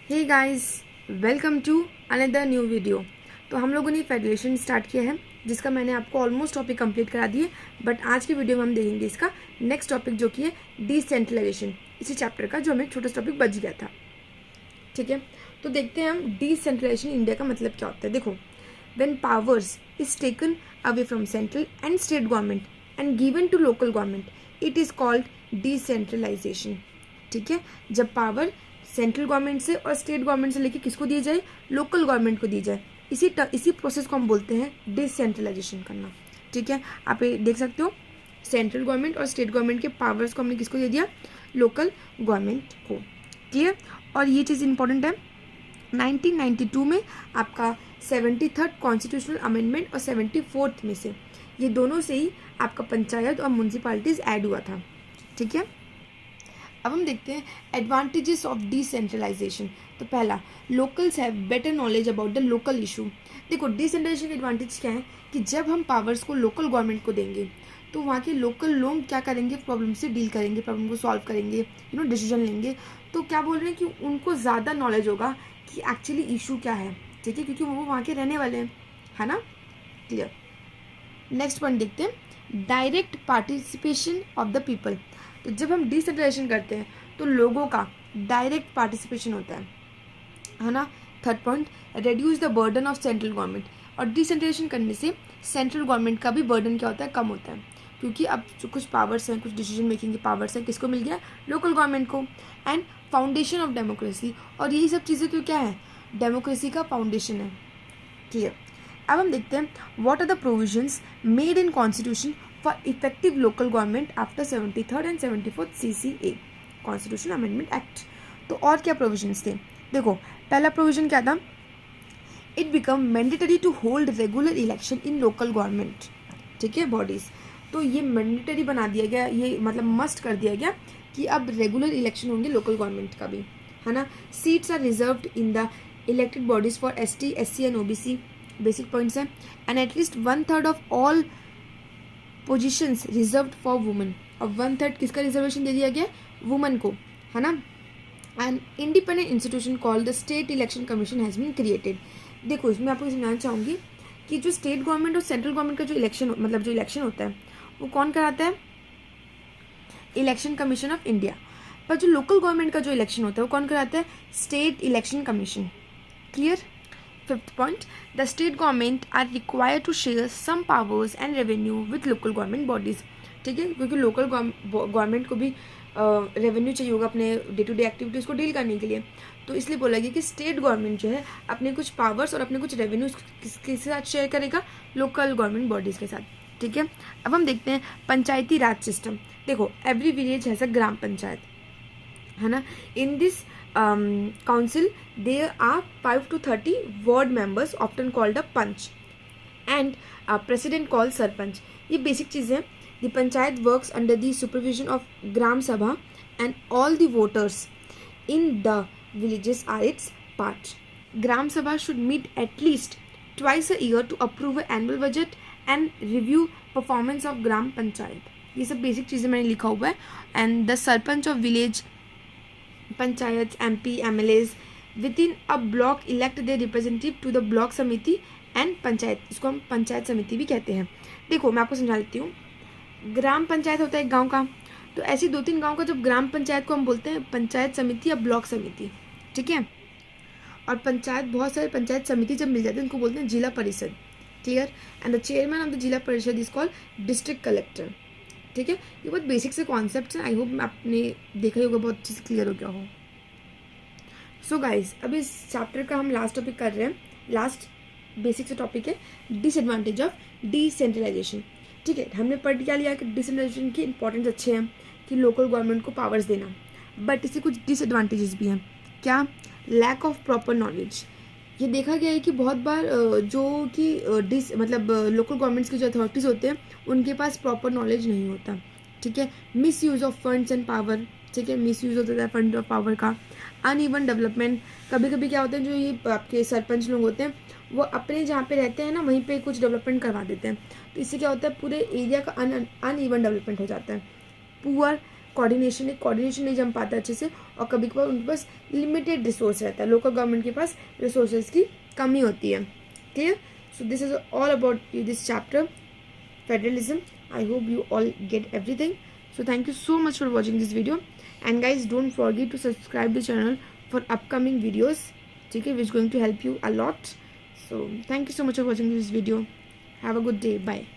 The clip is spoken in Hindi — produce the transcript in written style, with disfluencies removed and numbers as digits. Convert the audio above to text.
Hey guys, welcome to another new video. तो हम लोगों ने फेडरेशन स्टार्ट किया है जिसका मैंने आपको ऑलमोस्ट टॉपिक कंप्लीट करा दिए। बट आज की वीडियो में हम देखेंगे इसका नेक्स्ट टॉपिक जो कि है डिसेंट्रलाइजेशन, इसी चैप्टर का जो हमें छोटा सा टॉपिक बच गया था। ठीक है, तो देखते हैं हम डिसेंट्रलाइजेशन इंडिया का मतलब क्या होता है। देखो, when powers is taken away from central and state government and given to local government it is called decentralisation. ठीक है, जब पावर सेंट्रल गवर्नमेंट से और स्टेट गवर्नमेंट से लेके किसको दी जाए, लोकल गवर्नमेंट को दी जाए, इसी प्रोसेस को हम बोलते हैं डिसेंट्रलाइजेशन करना। ठीक है, आप ये देख सकते हो, सेंट्रल गवर्नमेंट और स्टेट गवर्नमेंट के पावर्स को हमने किसको दे दिया, लोकल गवर्नमेंट को। क्लियर। और ये चीज़ इंपॉर्टेंट है, 1992 में आपका 73rd कॉन्स्टिट्यूशनल अमेंडमेंट और 74th में से, ये दोनों से ही आपका पंचायत और म्यूनसिपालिटीज ऐड हुआ था। ठीक है, अब हम देखते हैं एडवांटेजेस ऑफ डिसेंट्रलाइजेशन। तो पहला, locals have better knowledge about the local issue. देखो, डिसेंट्रलाइजेशन के एडवांटेज क्या है कि जब हम पावर्स को लोकल गवर्नमेंट को देंगे तो वहाँ के लोकल लोग क्या करेंगे, प्रॉब्लम से डील करेंगे, प्रॉब्लम को सॉल्व करेंगे, डिसीजन लेंगे। तो क्या बोल रहे हैं कि उनको ज़्यादा नॉलेज होगा कि एक्चुअली इशू क्या है। ठीक है, क्योंकि वो वहाँ के रहने वाले हैं, है ना। क्लियर। नेक्स्ट पॉइंट देखते हैं, direct participation of the people. तो जब हम डिसेंट्रलाइजेशन करते हैं तो लोगों का डायरेक्ट पार्टिसिपेशन होता है ना। Third point, reduce the burden of central government. और डिसेंट्रलाइजेशन करने से सेंट्रल गवर्नमेंट का भी बर्डन क्या होता है, कम होता है, क्योंकि अब जो कुछ पावर्स हैं, कुछ डिसीजन मेकिंग के पावर्स हैं, किसको मिल गया, लोकल गवर्नमेंट को। एंड फाउंडेशन ऑफ डेमोक्रेसी, और यही सब चीज़ें तो क्या है, डेमोक्रेसी का फाउंडेशन है। क्लियर। अब हम देखते हैं what are the provisions made in constitution for effective local government after 73rd and 74th CCA constitution amendment act. तो और क्या प्रोविजंस थे, देखो, पहला प्रोविजन क्या था, it become mandatory to hold regular election in local government. ठीक है, बॉडीज। तो ये मैंडेटरी बना दिया गया, ये मतलब मस्ट कर दिया गया कि अब रेगुलर इलेक्शन होंगे लोकल गवर्नमेंट का भी, है ना। Seats are reserved in the elected bodies for ST, SC and OBC, basic points हैं। And at least 1/3 of all positions reserved for women. और 1/3 किसका रिजर्वेशन दे दिया गया, वुमेन को, है ना। And independent institution called the state election commission has been created. देखो, इसमें आपको समझाना चाहूँगी कि जो स्टेट गवर्नमेंट और सेंट्रल गवर्नमेंट का जो इलेक्शन होता है वो कौन कराता है, इलेक्शन कमीशन ऑफ इंडिया। पर जो लोकल गवर्नमेंट का जो इलेक्शन होता है वो कौन कराता है, state election commission. Clear. Fifth point, the state government are required to share some powers and revenue with local government bodies. ठीक है, क्योंकि लोकल गवर्नमेंट को भी रेवेन्यू चाहिए होगा अपने डे टू डे एक्टिविटीज़ को डील करने के लिए। तो इसलिए बोला गया कि स्टेट गवर्नमेंट जो है अपने कुछ पावर्स और अपने कुछ रेवेन्यूज किसके साथ शेयर करेगा, लोकल गवर्नमेंट बॉडीज़ के साथ। ठीक है, अब हम देखते हैं पंचायती राज सिस्टम। देखो, एवरी विलेज हैज़ अ ग्राम पंचायत, है ना। In this council there are 5 to 30 ward members often called a panch and a president called sarpanch. ये बेसिक चीज़ें। the panchayat works under the supervision of ग्राम सभा and all the voters in the villages are its part। ग्राम सभा should meet at least twice a year to approve an annual budget and review performance of ग्राम पंचायत। ये सब बेसिक चीज़ें मैंने लिखा हुआ है। and the sarpanch of village, panchayat, MP, MLAs with in a block elect their representative to the block samiti and panchayat. इसको हम पंचायत समिति भी कहते हैं। देखो, मैं आपको समझा देती हूँ। ग्राम पंचायत होता है एक गांव का, तो ऐसी 2-3 गांव का जब ग्राम पंचायत को हम बोलते हैं पंचायत समिति या ब्लॉक समिति। ठीक है, और पंचायत, बहुत सारे पंचायत समिति जब मिल जाते हैं उनको बोलते हैं जिला परिषद। Clear. And the chairman of the जिला परिषद इज कॉल्ड डिस्ट्रिक्ट कलेक्टर। ठीक है, ये बहुत बेसिक से कॉन्सेप्ट्स हैं। आई होप आपने देखा ही होगा, बहुत अच्छे से क्लियर हो गया हो। सो गाइज, अब इस चैप्टर का हम लास्ट टॉपिक कर रहे हैं। लास्ट बेसिक से टॉपिक है डिसएडवांटेज ऑफ डिसेंट्रलाइजेशन। ठीक है, हमने पढ़ क्या लिया कि डिसेंट्रलाइजेशन के इंपॉर्टेंस अच्छे हैं कि लोकल गवर्नमेंट को पावर्स देना, बट इससे कुछ डिसएडवांटेजेस भी हैं। क्या, लैक ऑफ प्रॉपर नॉलेज। ये देखा गया है कि बहुत बार जो कि लोकल गवर्नमेंट्स के जो अथॉरिटीज़ होते हैं उनके पास प्रॉपर नॉलेज नहीं होता। ठीक है, miss use of funds and power. ठीक है, मिस यूज़ होता है फंड और पावर का। अनइवन डेवलपमेंट, कभी कभी क्या होता है, जो ये आपके सरपंच लोग होते हैं वो अपने जहाँ पे रहते हैं ना वहीं पे कुछ डेवलपमेंट करवा देते हैं, तो इससे क्या होता है, पूरे एरिया का अनइवन डेवलपमेंट हो जाता है। पुअर कोऑर्डिनेशन नहीं जम पाता अच्छे से, और कभी कभार उनके पास लिमिटेड रिसोर्स रहता है, लोकल गवर्नमेंट के पास रिसोर्सेज की कमी होती है। Clear? So this is all about this chapter federalism. I hope you all get everything. So thank you so much for watching this video, and guys don't forget to subscribe the channel for upcoming videos, okay, which is going to help you a lot. So thank you so much for watching this video. Have a good day. Bye.